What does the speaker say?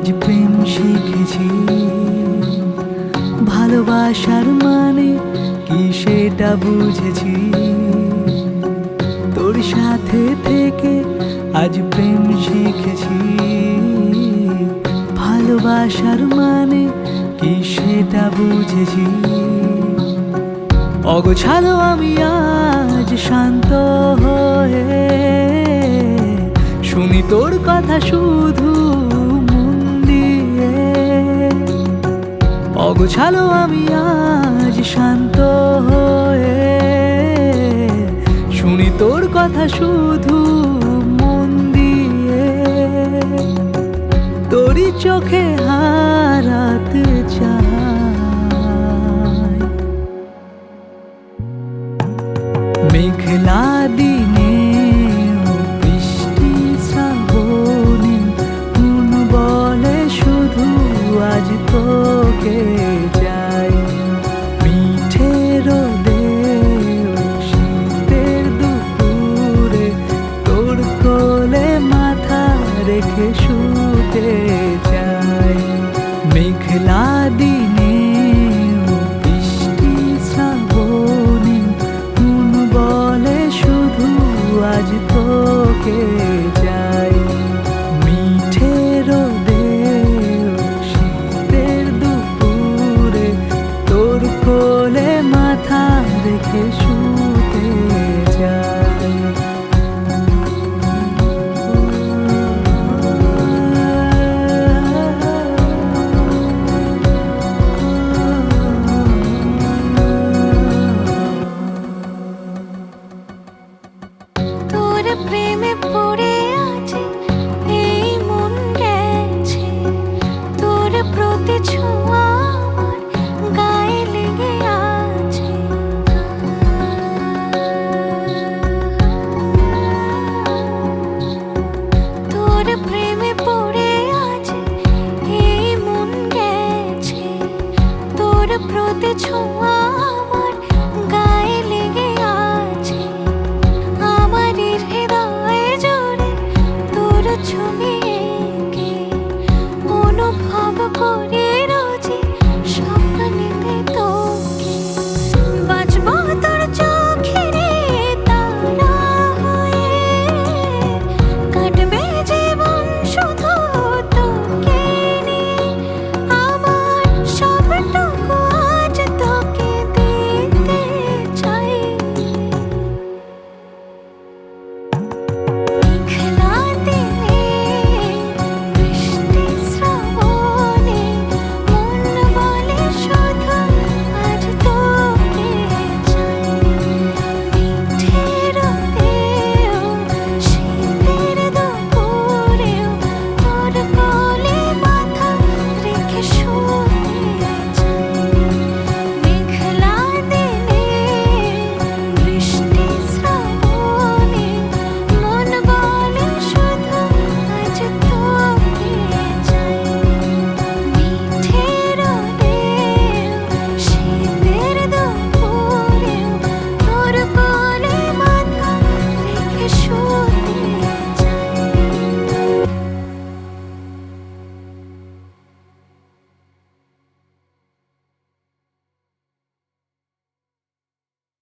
আজ প্রেম শিখেছি। ভালোবাসার মানে কি সেটা বুঝেছি। তোর সাথে থেকে আজ প্রেম শিখেছি। ভালোবাসার মানে কি সেটা বুঝেছি। অগোছালো আমি আজ শান্ত হয়ে শুনি তোর কথা শুধু মন দিয়ে। অগোছালো আমি আজ শান্ত হয়ে শুনি তোর কথা শুধু মন দিয়ে। তোরই চোখে হারাতে চাই। মেঘলা দিনে বৃষ্টি শ্রাবণে মন বলে শুধু আজ তোকে চাই। মিঠে রোদে শীতের দুপুরে তোর কোলে মাথা রেখে শুতে চাই। মেঘলা দিনে বৃষ্টি শ্রাবণে মন বলে শুধু আজ তোকে চাই। মিঠে রোদে শীতের দুপুরে তোর কোলে মাথা রেখে শুতে চাই। তোর প্রেমে পড়ে আছে এই মন গেছে। তোর প্রতি ছোঁয়া আমার গায়ে লেগে আছে। তোর প্রেমে পড়ে আছে এই মন গেছে। তোর প্রতি ছোঁয়া আমার গায়ে লেগে আছে। আমার হৃদয়ে জুড়ে তোর ছবি এঁকে অনুভব করি